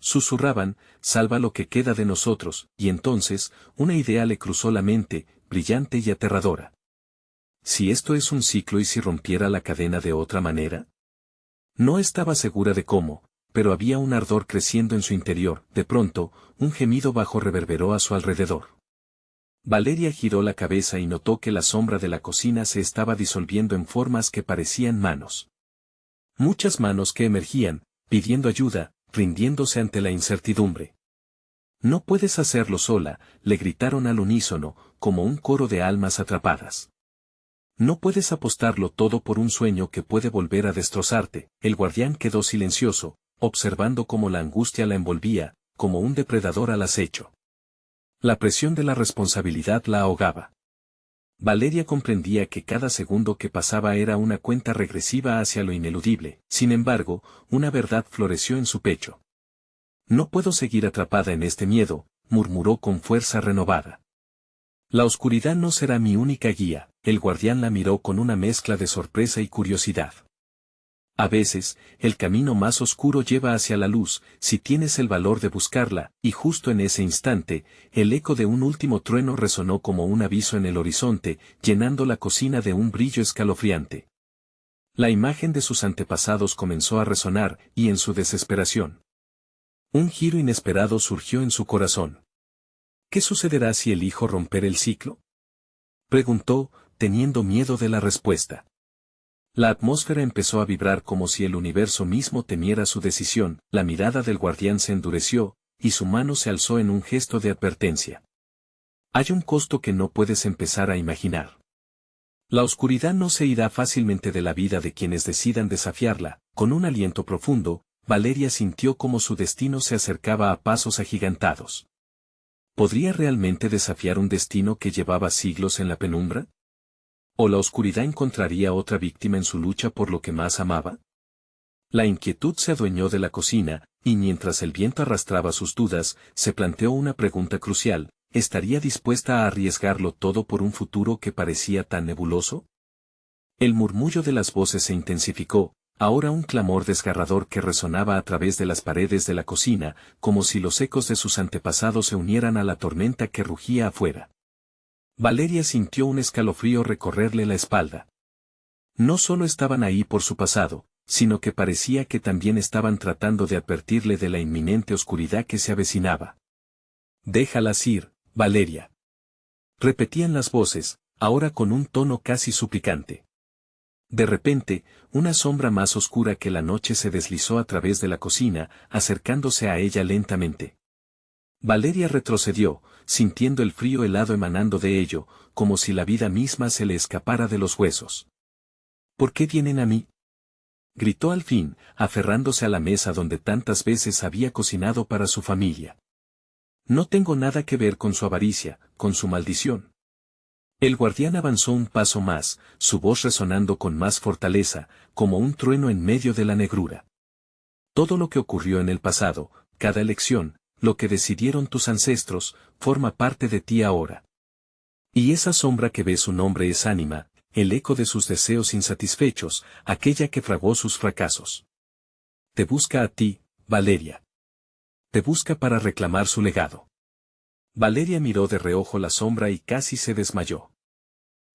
S1: Susurraban, salva lo que queda de nosotros, y entonces, una idea le cruzó la mente, brillante y aterradora. ¿Si esto es un ciclo y si rompiera la cadena de otra manera? No estaba segura de cómo, pero había un ardor creciendo en su interior. De pronto, un gemido bajo reverberó a su alrededor. Valeria giró la cabeza y notó que la sombra de la cocina se estaba disolviendo en formas que parecían manos. Muchas manos que emergían, pidiendo ayuda, rindiéndose ante la incertidumbre. No puedes hacerlo sola, le gritaron al unísono, como un coro de almas atrapadas. No puedes apostarlo todo por un sueño que puede volver a destrozarte. El guardián quedó silencioso, observando cómo la angustia la envolvía, como un depredador al acecho. La presión de la responsabilidad la ahogaba. Valeria comprendía que cada segundo que pasaba era una cuenta regresiva hacia lo ineludible. Sin embargo, una verdad floreció en su pecho. No puedo seguir atrapada en este miedo, murmuró con fuerza renovada. La oscuridad no será mi única guía. El guardián la miró con una mezcla de sorpresa y curiosidad. A veces, el camino más oscuro lleva hacia la luz, si tienes el valor de buscarla, y justo en ese instante, el eco de un último trueno resonó como un aviso en el horizonte, llenando la cocina de un brillo escalofriante. La imagen de sus antepasados comenzó a resonar, y en su desesperación, un giro inesperado surgió en su corazón. ¿Qué sucederá si elijo romper el ciclo?, preguntó, teniendo miedo de la respuesta. La atmósfera empezó a vibrar como si el universo mismo temiera su decisión. La mirada del guardián se endureció, y su mano se alzó en un gesto de advertencia. Hay un costo que no puedes empezar a imaginar. La oscuridad no se irá fácilmente de la vida de quienes decidan desafiarla. Con un aliento profundo, Valeria sintió como su destino se acercaba a pasos agigantados. ¿Podría realmente desafiar un destino que llevaba siglos en la penumbra? ¿O la oscuridad encontraría otra víctima en su lucha por lo que más amaba? La inquietud se adueñó de la cocina, y mientras el viento arrastraba sus dudas, se planteó una pregunta crucial: ¿estaría dispuesta a arriesgarlo todo por un futuro que parecía tan nebuloso? El murmullo de las voces se intensificó, ahora un clamor desgarrador que resonaba a través de las paredes de la cocina, como si los ecos de sus antepasados se unieran a la tormenta que rugía afuera. Valeria sintió un escalofrío recorrerle la espalda. No solo estaban ahí por su pasado, sino que parecía que también estaban tratando de advertirle de la inminente oscuridad que se avecinaba. «Déjalas ir, Valeria», repetían las voces, ahora con un tono casi suplicante. De repente, una sombra más oscura que la noche se deslizó a través de la cocina, acercándose a ella lentamente. Valeria retrocedió, sintiendo el frío helado emanando de ello, como si la vida misma se le escapara de los huesos. «¿Por qué vienen a mí?», gritó al fin, aferrándose a la mesa donde tantas veces había cocinado para su familia. No tengo nada que ver con su avaricia, con su maldición. El guardián avanzó un paso más, su voz resonando con más fortaleza, como un trueno en medio de la negrura. Todo lo que ocurrió en el pasado, cada elección, lo que decidieron tus ancestros, forma parte de ti ahora. Y esa sombra que ve su nombre es Ánima, el eco de sus deseos insatisfechos, aquella que fraguó sus fracasos. Te busca a ti, Valeria. Te busca para reclamar su legado. Valeria miró de reojo la sombra y casi se desmayó.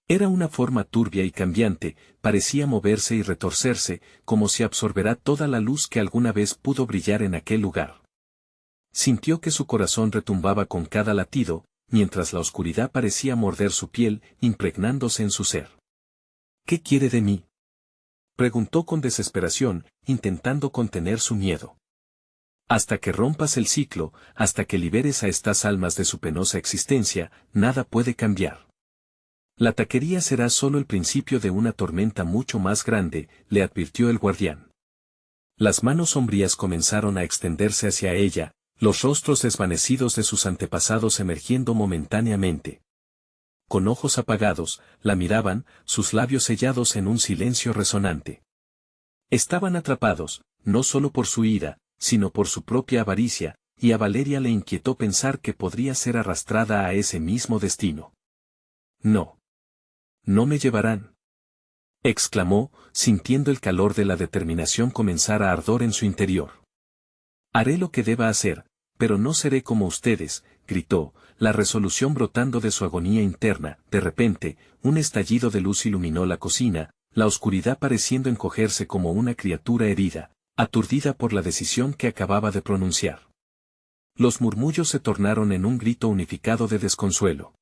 S1: Era una forma turbia y cambiante, parecía moverse y retorcerse, como si absorberá toda la luz que alguna vez pudo brillar en aquel lugar. Sintió que su corazón retumbaba con cada latido, mientras la oscuridad parecía morder su piel, impregnándose en su ser. ¿Qué quiere de mí?, preguntó con desesperación, intentando contener su miedo. Hasta que rompas el ciclo, hasta que liberes a estas almas de su penosa existencia, nada puede cambiar. La taquería será solo el principio de una tormenta mucho más grande, le advirtió el guardián. Las manos sombrías comenzaron a extenderse hacia ella, los rostros desvanecidos de sus antepasados emergiendo momentáneamente. Con ojos apagados, la miraban, sus labios sellados en un silencio resonante. Estaban atrapados, no solo por su ira, sino por su propia avaricia, y a Valeria le inquietó pensar que podría ser arrastrada a ese mismo destino. No. No me llevarán, exclamó, sintiendo el calor de la determinación comenzar a ardor en su interior. Haré lo que deba hacer, pero no seré como ustedes, gritó, la resolución brotando de su agonía interna. De repente, un estallido de luz iluminó la cocina, la oscuridad pareciendo encogerse como una criatura herida, aturdida por la decisión que acababa de pronunciar. Los murmullos se tornaron en un grito unificado de desconsuelo.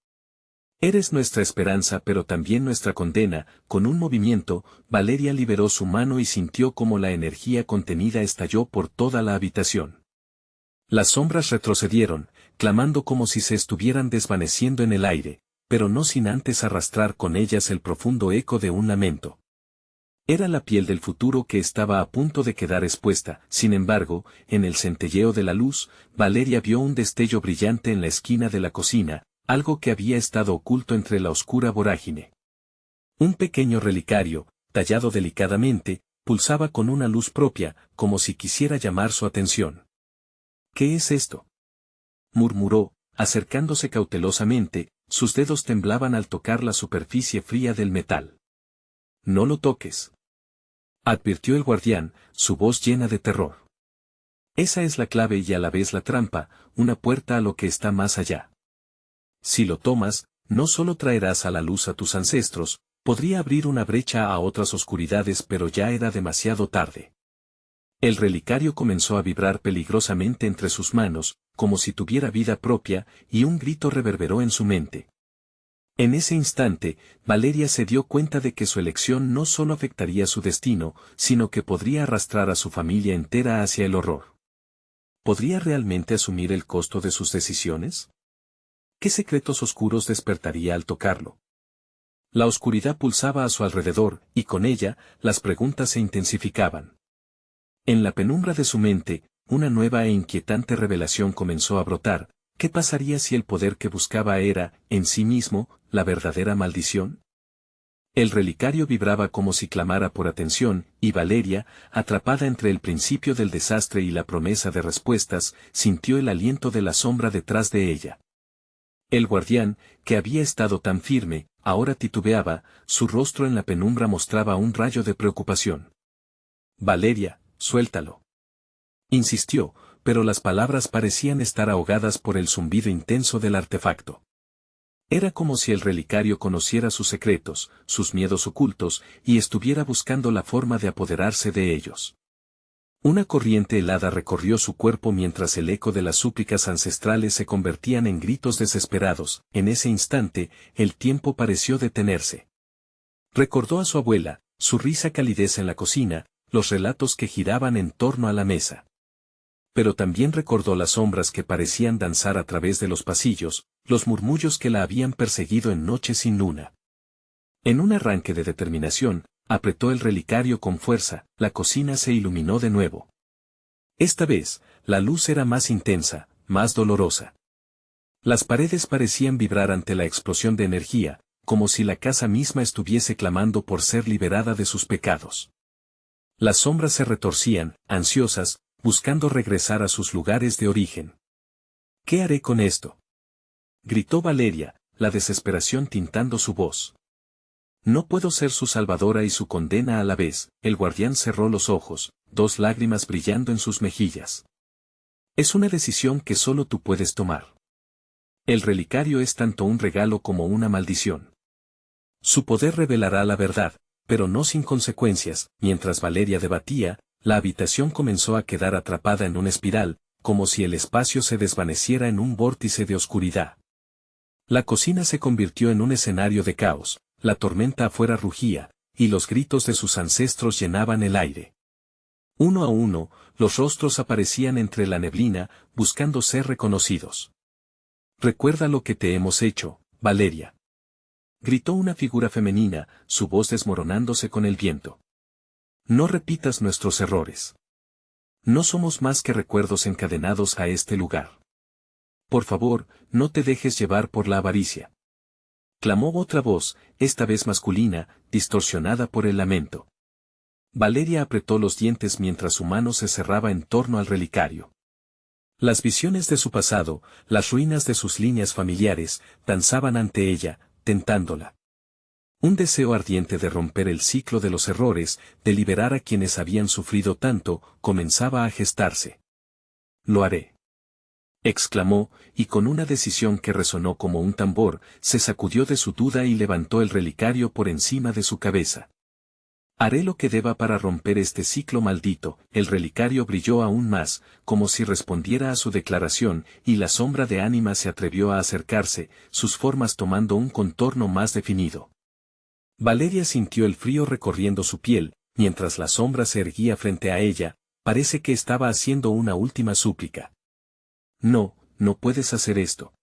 S1: Eres nuestra esperanza pero también nuestra condena. Con un movimiento, Valeria liberó su mano y sintió como la energía contenida estalló por toda la habitación. Las sombras retrocedieron, clamando como si se estuvieran desvaneciendo en el aire, pero no sin antes arrastrar con ellas el profundo eco de un lamento. Era la piel del futuro que estaba a punto de quedar expuesta. Sin embargo, en el centelleo de la luz, Valeria vio un destello brillante en la esquina de la cocina, algo que había estado oculto entre la oscura vorágine. Un pequeño relicario, tallado delicadamente, pulsaba con una luz propia, como si quisiera llamar su atención. ¿Qué es esto?, murmuró, acercándose cautelosamente, sus dedos temblaban al tocar la superficie fría del metal. No lo toques, advirtió el guardián, su voz llena de terror. Esa es la clave y a la vez la trampa, una puerta a lo que está más allá. Si lo tomas, no solo traerás a la luz a tus ancestros, podría abrir una brecha a otras oscuridades, pero ya era demasiado tarde. El relicario comenzó a vibrar peligrosamente entre sus manos, como si tuviera vida propia, y un grito reverberó en su mente. En ese instante, Valeria se dio cuenta de que su elección no solo afectaría su destino, sino que podría arrastrar a su familia entera hacia el horror. ¿Podría realmente asumir el costo de sus decisiones? ¿Qué secretos oscuros despertaría al tocarlo? La oscuridad pulsaba a su alrededor, y con ella, las preguntas se intensificaban. En la penumbra de su mente, una nueva e inquietante revelación comenzó a brotar. ¿Qué pasaría si el poder que buscaba era, en sí mismo, la verdadera maldición? El relicario vibraba como si clamara por atención, y Valeria, atrapada entre el principio del desastre y la promesa de respuestas, sintió el aliento de la sombra detrás de ella. El guardián, que había estado tan firme, ahora titubeaba, su rostro en la penumbra mostraba un rayo de preocupación. Valeria, suéltalo, insistió, pero las palabras parecían estar ahogadas por el zumbido intenso del artefacto. Era como si el relicario conociera sus secretos, sus miedos ocultos, y estuviera buscando la forma de apoderarse de ellos. Una corriente helada recorrió su cuerpo mientras el eco de las súplicas ancestrales se convertían en gritos desesperados. En ese instante, el tiempo pareció detenerse. Recordó a su abuela, su risa calidez en la cocina, los relatos que giraban en torno a la mesa. Pero también recordó las sombras que parecían danzar a través de los pasillos, los murmullos que la habían perseguido en noches sin luna. En un arranque de determinación, Apretó el relicario con fuerza, la cocina se iluminó de nuevo. Esta vez, la luz era más intensa, más dolorosa. Las paredes parecían vibrar ante la explosión de energía, como si la casa misma estuviese clamando por ser liberada de sus pecados. Las sombras se retorcían, ansiosas, buscando regresar a sus lugares de origen. ¿Qué haré con esto?, gritó Valeria, la desesperación tintando su voz. No puedo ser su salvadora y su condena a la vez. El guardián cerró los ojos, dos lágrimas brillando en sus mejillas. Es una decisión que solo tú puedes tomar. El relicario es tanto un regalo como una maldición. Su poder revelará la verdad, pero no sin consecuencias. Mientras Valeria debatía, la habitación comenzó a quedar atrapada en una espiral, como si el espacio se desvaneciera en un vórtice de oscuridad. La cocina se convirtió en un escenario de caos, la tormenta afuera rugía, y los gritos de sus ancestros llenaban el aire. Uno a uno, los rostros aparecían entre la neblina, buscando ser reconocidos. «Recuerda lo que te hemos hecho, Valeria», gritó una figura femenina, su voz desmoronándose con el viento. «No repitas nuestros errores. No somos más que recuerdos encadenados a este lugar. Por favor, no te dejes llevar por la avaricia», clamó otra voz, esta vez masculina, distorsionada por el lamento. Valeria apretó los dientes mientras su mano se cerraba en torno al relicario. Las visiones de su pasado, las ruinas de sus líneas familiares, danzaban ante ella, tentándola. Un deseo ardiente de romper el ciclo de los errores, de liberar a quienes habían sufrido tanto, comenzaba a gestarse. «Lo haré», exclamó, y con una decisión que resonó como un tambor, se sacudió de su duda y levantó el relicario por encima de su cabeza. «Haré lo que deba para romper este ciclo maldito». El relicario brilló aún más, como si respondiera a su declaración, y la sombra de Ánima se atrevió a acercarse, sus formas tomando un contorno más definido. Valeria sintió el frío recorriendo su piel, mientras la sombra se erguía frente a ella, parece que estaba haciendo una última súplica. «No, no puedes hacer esto.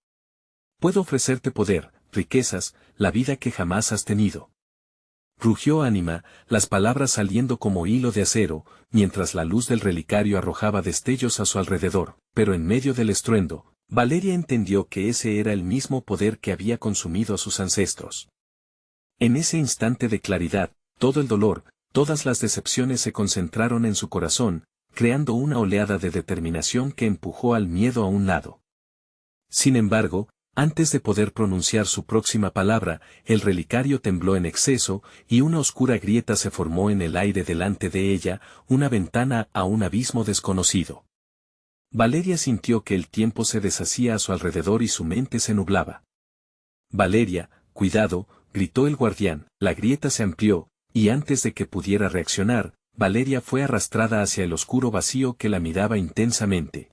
S1: Puedo ofrecerte poder, riquezas, la vida que jamás has tenido». Rugió Ánima, las palabras saliendo como hilo de acero, mientras la luz del relicario arrojaba destellos a su alrededor, pero en medio del estruendo, Valeria entendió que ese era el mismo poder que había consumido a sus ancestros. En ese instante de claridad, todo el dolor, todas las decepciones se concentraron en su corazón, creando una oleada de determinación que empujó al miedo a un lado. Sin embargo, antes de poder pronunciar su próxima palabra, el relicario tembló en exceso, y una oscura grieta se formó en el aire delante de ella, una ventana a un abismo desconocido. Valeria sintió que el tiempo se deshacía a su alrededor y su mente se nublaba. «Valeria, cuidado», gritó el guardián, la grieta se amplió, y antes de que pudiera reaccionar, Valeria fue arrastrada hacia el oscuro vacío que la miraba intensamente.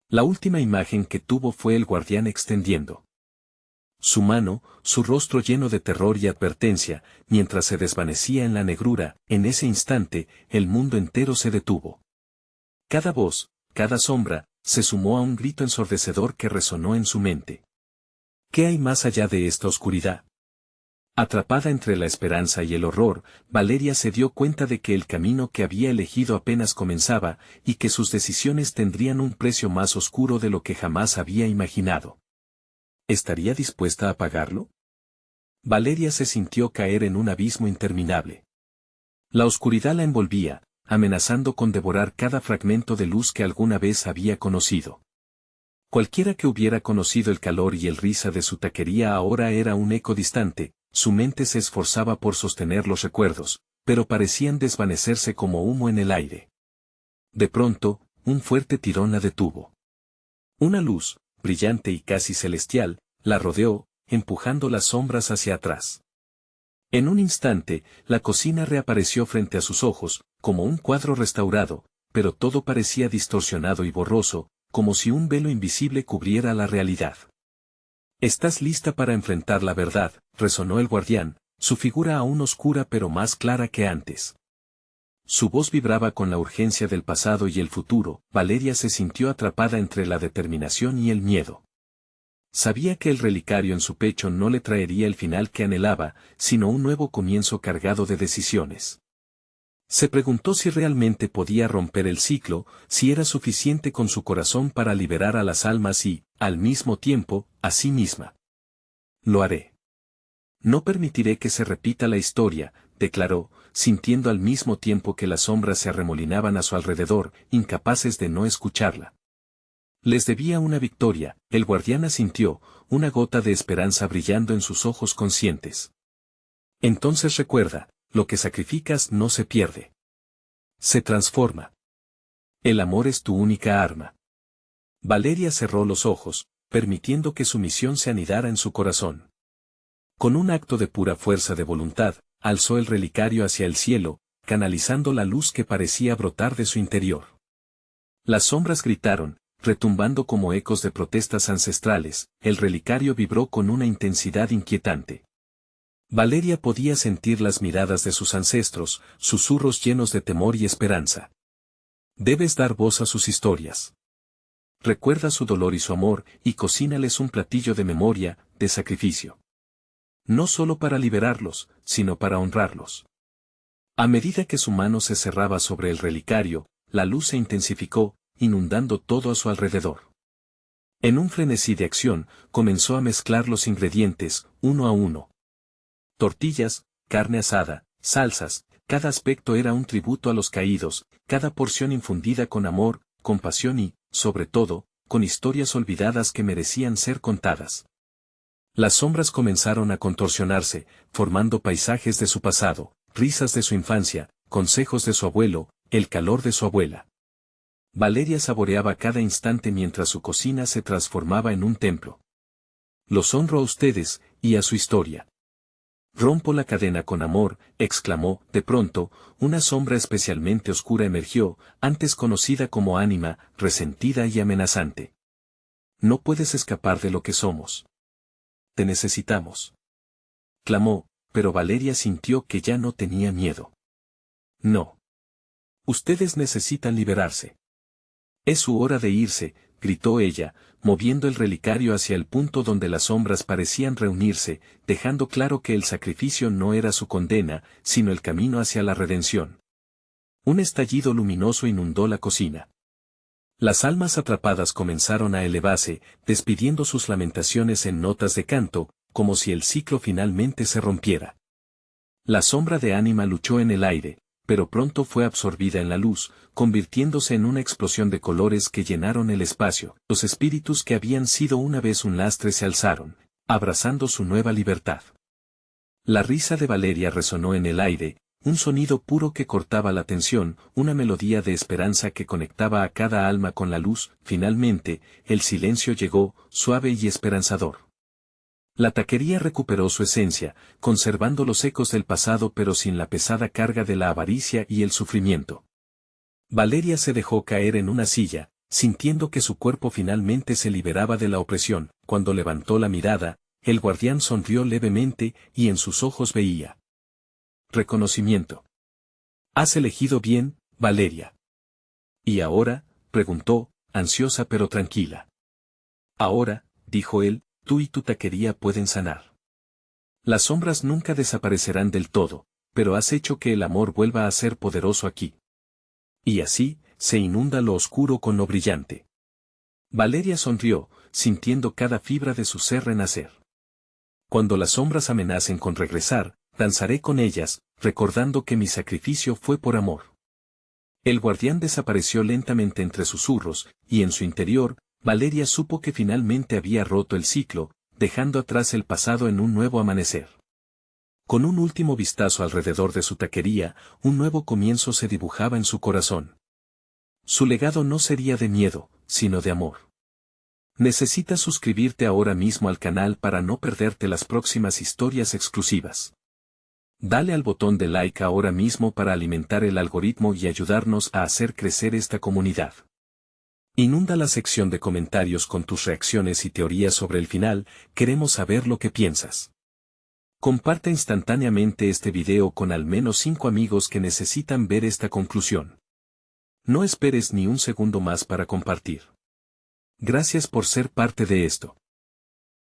S1: La última imagen que tuvo fue el guardián extendiendo su mano, su rostro lleno de terror y advertencia, mientras se desvanecía en la negrura. En ese instante, el mundo entero se detuvo. Cada voz, cada sombra, se sumó a un grito ensordecedor que resonó en su mente. ¿Qué hay más allá de esta oscuridad? Atrapada entre la esperanza y el horror, Valeria se dio cuenta de que el camino que había elegido apenas comenzaba, y que sus decisiones tendrían un precio más oscuro de lo que jamás había imaginado. ¿Estaría dispuesta a pagarlo? Valeria se sintió caer en un abismo interminable. La oscuridad la envolvía, amenazando con devorar cada fragmento de luz que alguna vez había conocido. Cualquiera que hubiera conocido el calor y el risa de su taquería ahora era un eco distante. Su mente se esforzaba por sostener los recuerdos, pero parecían desvanecerse como humo en el aire. De pronto, un fuerte tirón la detuvo. Una luz, brillante y casi celestial, la rodeó, empujando las sombras hacia atrás. En un instante, la cocina reapareció frente a sus ojos, como un cuadro restaurado, pero todo parecía distorsionado y borroso, como si un velo invisible cubriera la realidad. «¿Estás lista para enfrentar la verdad?», resonó el guardián, su figura aún oscura pero más clara que antes. Su voz vibraba con la urgencia del pasado y el futuro. Valeria se sintió atrapada entre la determinación y el miedo. Sabía que el relicario en su pecho no le traería el final que anhelaba, sino un nuevo comienzo cargado de decisiones. Se preguntó si realmente podía romper el ciclo, si era suficiente con su corazón para liberar a las almas y, al mismo tiempo, a sí misma. Lo haré. No permitiré que se repita la historia, declaró, sintiendo al mismo tiempo que las sombras se arremolinaban a su alrededor, incapaces de no escucharla. Les debía una victoria, el guardián asintió, una gota de esperanza brillando en sus ojos conscientes. Entonces recuerda, lo que sacrificas no se pierde. Se transforma. El amor es tu única arma. Valeria cerró los ojos, permitiendo que su misión se anidara en su corazón. Con un acto de pura fuerza de voluntad, alzó el relicario hacia el cielo, canalizando la luz que parecía brotar de su interior. Las sombras gritaron, retumbando como ecos de protestas ancestrales, el relicario vibró con una intensidad inquietante. Valeria podía sentir las miradas de sus ancestros, susurros llenos de temor y esperanza. Debes dar voz a sus historias. Recuerda su dolor y su amor, y cocínales un platillo de memoria, de sacrificio. No solo para liberarlos, sino para honrarlos. A medida que su mano se cerraba sobre el relicario, la luz se intensificó, inundando todo a su alrededor. En un frenesí de acción, comenzó a mezclar los ingredientes, uno a uno. Tortillas, carne asada, salsas, cada aspecto era un tributo a los caídos, cada porción infundida con amor, compasión y, sobre todo, con historias olvidadas que merecían ser contadas. Las sombras comenzaron a contorsionarse, formando paisajes de su pasado, risas de su infancia, consejos de su abuelo, el calor de su abuela. Valeria saboreaba cada instante mientras su cocina se transformaba en un templo. Los honro a ustedes, y a su historia. Rompo la cadena con amor, exclamó, de pronto, una sombra especialmente oscura emergió, antes conocida como ánima, resentida y amenazante. No puedes escapar de lo que somos. Te necesitamos. Clamó, pero Valeria sintió que ya no tenía miedo. No. Ustedes necesitan liberarse. Es su hora de irse, gritó ella, moviendo el relicario hacia el punto donde las sombras parecían reunirse, dejando claro que el sacrificio no era su condena, sino el camino hacia la redención. Un estallido luminoso inundó la cocina. Las almas atrapadas comenzaron a elevarse, despidiendo sus lamentaciones en notas de canto, como si el ciclo finalmente se rompiera. La sombra de ánima luchó en el aire, pero pronto fue absorbida en la luz, convirtiéndose en una explosión de colores que llenaron el espacio. Los espíritus que habían sido una vez un lastre se alzaron, abrazando su nueva libertad. La risa de Valeria resonó en el aire, un sonido puro que cortaba la tensión, una melodía de esperanza que conectaba a cada alma con la luz. Finalmente, el silencio llegó, suave y esperanzador. La taquería recuperó su esencia, conservando los ecos del pasado pero sin la pesada carga de la avaricia y el sufrimiento. Valeria se dejó caer en una silla, sintiendo que su cuerpo finalmente se liberaba de la opresión. Cuando levantó la mirada, el guardián sonrió levemente y en sus ojos veía reconocimiento. Has elegido bien, Valeria. ¿Y ahora? Preguntó, ansiosa pero tranquila. Ahora, dijo él, tú y tu taquería pueden sanar. Las sombras nunca desaparecerán del todo, pero has hecho que el amor vuelva a ser poderoso aquí. Y así, se inunda lo oscuro con lo brillante. Valeria sonrió, sintiendo cada fibra de su ser renacer. Cuando las sombras amenacen con regresar, danzaré con ellas, recordando que mi sacrificio fue por amor. El guardián desapareció lentamente entre susurros, y en su interior, Valeria supo que finalmente había roto el ciclo, dejando atrás el pasado en un nuevo amanecer. Con un último vistazo alrededor de su taquería, un nuevo comienzo se dibujaba en su corazón. Su legado no sería de miedo, sino de amor. Necesitas suscribirte ahora mismo al canal para no perderte las próximas historias exclusivas. Dale al botón de like ahora mismo para alimentar el algoritmo y ayudarnos a hacer crecer esta comunidad. Inunda la sección de comentarios con tus reacciones y teorías sobre el final, queremos saber lo que piensas. Comparte instantáneamente este video con al menos 5 amigos que necesitan ver esta conclusión. No esperes ni un segundo más para compartir. Gracias por ser parte de esto.